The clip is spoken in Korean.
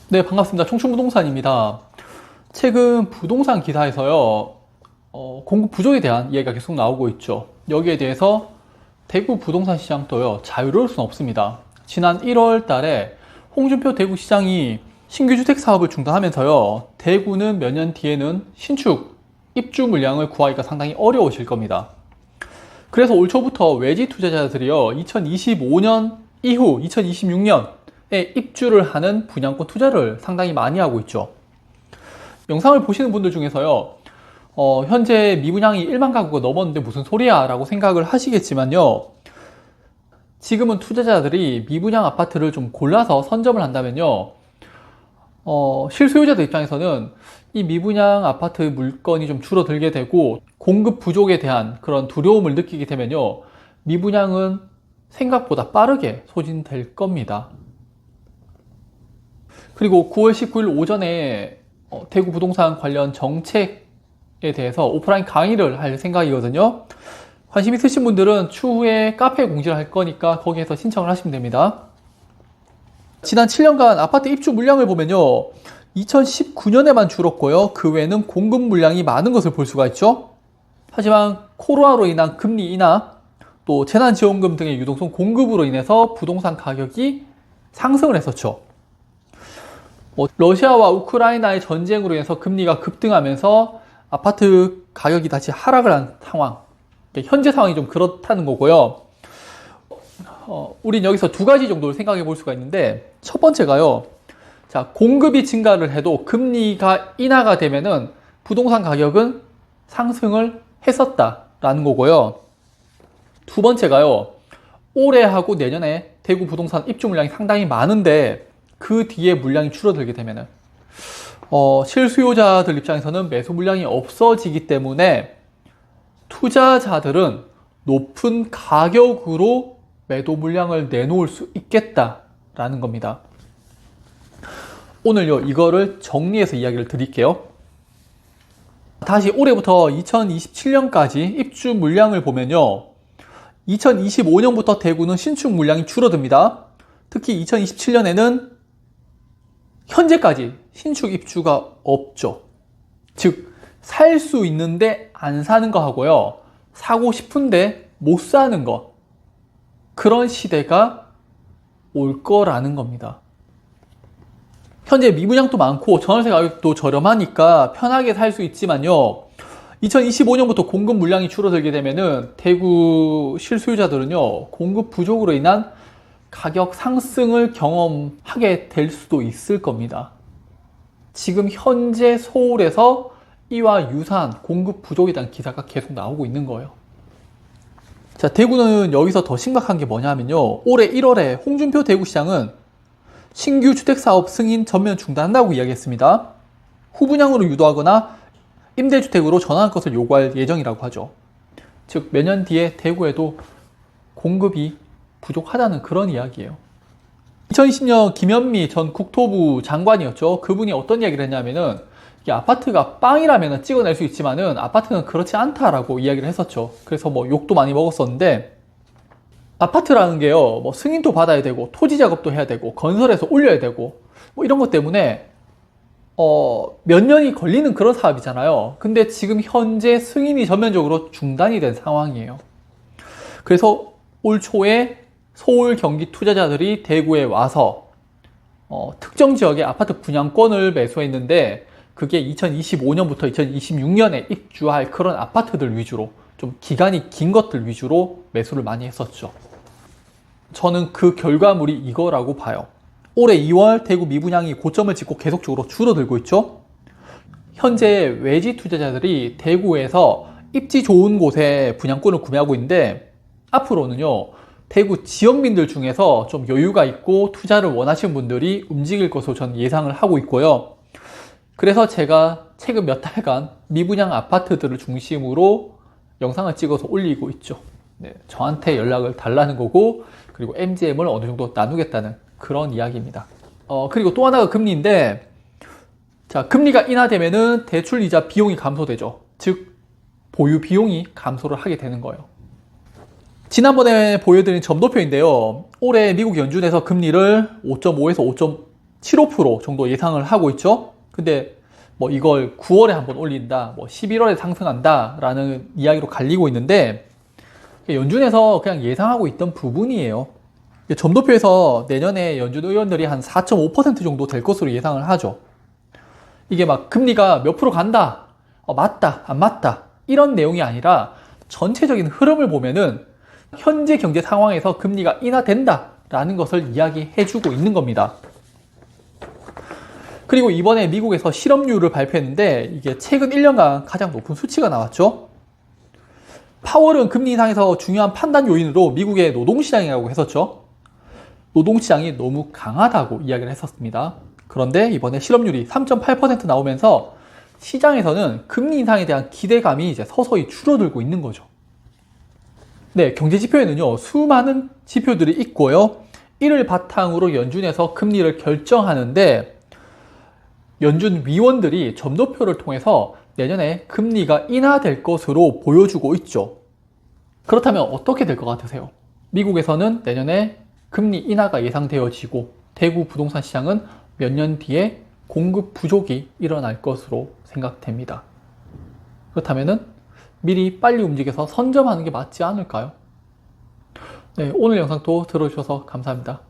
네, 반갑습니다. 청춘부동산입니다. 최근 부동산 기사에서요, 공급 부족에 대한 이야기가 계속 나오고 있죠. 여기에 대해서 대구 부동산 시장도요, 자유로울 수는 없습니다. 지난 1월 달에 홍준표 대구시장이 신규 주택 사업을 중단하면서요, 대구는 몇 년 뒤에는 신축 입주 물량을 구하기가 상당히 어려워질 겁니다. 그래서 올 초부터 외지 투자자들이요, 2025년 이후 2026년에 입주를 하는 분양권 투자를 상당히 많이 하고 있죠. 영상을 보시는 분들 중에서요, 현재 미분양이 1만 가구가 넘었는데 무슨 소리야 라고 생각을 하시겠지만요, 지금은 투자자들이 미분양 아파트를 좀 골라서 선점을 한다면요, 실수요자들 입장에서는 이 미분양 아파트 물건이 좀 줄어들게 되고 공급 부족에 대한 그런 두려움을 느끼게 되면요, 미분양은 생각보다 빠르게 소진될 겁니다. 그리고 9월 19일 오전에 대구 부동산 관련 정책에 대해서 오프라인 강의를 할 생각이거든요. 관심 있으신 분들은 추후에 카페 공지를 할 거니까 거기에서 신청을 하시면 됩니다. 지난 7년간 아파트 입주 물량을 보면요, 2019년에만 줄었고요, 그 외에는 공급 물량이 많은 것을 볼 수가 있죠. 하지만 코로나로 인한 금리 인하, 또 재난지원금 등의 유동성 공급으로 인해서 부동산 가격이 상승을 했었죠. 러시아와 우크라이나의 전쟁으로 인해서 금리가 급등하면서 아파트 가격이 다시 하락을 한 상황, 현재 상황이 좀 그렇다는 거고요. 우린 여기서 두 가지 정도를 생각해 볼 수가 있는데, 첫 번째가요, 자, 공급이 증가를 해도 금리가 인하가 되면은 부동산 가격은 상승을 했었다라는 거고요. 두 번째가요, 올해하고 내년에 대구 부동산 입주 물량이 상당히 많은데 그 뒤에 물량이 줄어들게 되면은 실수요자들 입장에서는 매수 물량이 없어지기 때문에 투자자들은 높은 가격으로 매도 물량을 내놓을 수 있겠다라는 겁니다. 오늘요, 이거를 정리해서 이야기를 드릴게요. 다시 올해부터 2027년까지 입주 물량을 보면요, 2025년부터 대구는 신축 물량이 줄어듭니다. 특히 2027년에는 현재까지 신축 입주가 없죠. 즉, 살 수 있는데 안 사는 거 하고요, 사고 싶은데 못 사는 거, 그런 시대가 올 거라는 겁니다. 현재 미분양도 많고 전월세 가격도 저렴하니까 편하게 살 수 있지만요, 2025년부터 공급 물량이 줄어들게 되면은 대구 실수요자들은요, 공급 부족으로 인한 가격 상승을 경험하게 될 수도 있을 겁니다. 지금 현재 서울에서 이와 유사한 공급 부족에 대한 기사가 계속 나오고 있는 거예요. 자, 대구는 여기서 더 심각한 게 뭐냐면요, 올해 1월에 홍준표 대구시장은 신규 주택사업 승인 전면 중단한다고 이야기했습니다. 후분양으로 유도하거나 임대주택으로 전환할 것을 요구할 예정이라고 하죠. 즉, 몇 년 뒤에 대구에도 공급이 부족하다는 그런 이야기예요. 2020년 김현미 전 국토부 장관이었죠. 그분이 어떤 이야기를 했냐면은, 이게 아파트가 빵이라면 찍어낼 수 있지만은 아파트는 그렇지 않다라고 이야기를 했었죠. 그래서 욕도 많이 먹었었는데, 아파트라는 게요, 승인도 받아야 되고 토지 작업도 해야 되고 건설해서 올려야 되고 이런 것 때문에 몇 년이 걸리는 그런 사업이잖아요. 근데 지금 현재 승인이 전면적으로 중단이 된 상황이에요. 그래서 올 초에 서울 경기 투자자들이 대구에 와서 특정 지역의 아파트 분양권을 매수했는데, 그게 2025년부터 2026년에 입주할 그런 아파트들 위주로, 좀 기간이 긴 것들 위주로 매수를 많이 했었죠. 저는 그 결과물이 이거라고 봐요. 올해 2월 대구 미분양이 고점을 찍고 계속적으로 줄어들고 있죠. 현재 외지 투자자들이 대구에서 입지 좋은 곳에 분양권을 구매하고 있는데, 앞으로는요, 대구 지역민들 중에서 좀 여유가 있고 투자를 원하시는 분들이 움직일 것으로 저는 예상을 하고 있고요. 그래서 제가 최근 몇 달간 미분양 아파트들을 중심으로 영상을 찍어서 올리고 있죠. 네, 저한테 연락을 달라는 거고, 그리고 MGM을 어느 정도 나누겠다는 그런 이야기입니다. 그리고 또 하나가 금리인데, 자, 금리가 인하되면은 대출 이자 비용이 감소되죠. 즉, 보유 비용이 감소를 하게 되는 거예요. 지난번에 보여드린 점도표인데요, 올해 미국 연준에서 금리를 5.5에서 7~5% 정도 예상을 하고 있죠. 근데 뭐 이걸 9월에 한번 올린다, 뭐 11월에 상승한다 라는 이야기로 갈리고 있는데, 연준에서 그냥 예상하고 있던 부분이에요. 점도표에서 내년에 연준 의원들이 한 4.5% 정도 될 것으로 예상을 하죠. 이게 막 금리가 몇 프로 간다, 맞다, 안 맞다 이런 내용이 아니라 전체적인 흐름을 보면은 현재 경제 상황에서 금리가 인하된다 라는 것을 이야기해주고 있는 겁니다. 그리고 이번에 미국에서 실업률을 발표했는데 이게 최근 1년간 가장 높은 수치가 나왔죠. 파월은 금리 인상에서 중요한 판단 요인으로 미국의 노동시장이라고 했었죠. 노동시장이 너무 강하다고 이야기를 했었습니다. 그런데 이번에 실업률이 3.8% 나오면서 시장에서는 금리 인상에 대한 기대감이 이제 서서히 줄어들고 있는 거죠. 네, 경제 지표에는요, 수많은 지표들이 있고요. 이를 바탕으로 연준에서 금리를 결정하는데, 연준 위원들이 점도표를 통해서 내년에 금리가 인하될 것으로 보여주고 있죠. 그렇다면 어떻게 될 것 같으세요? 미국에서는 내년에 금리 인하가 예상되어지고 대구 부동산 시장은 몇 년 뒤에 공급 부족이 일어날 것으로 생각됩니다. 그렇다면 미리 빨리 움직여서 선점하는 게 맞지 않을까요? 네, 오늘 영상도 들어주셔서 감사합니다.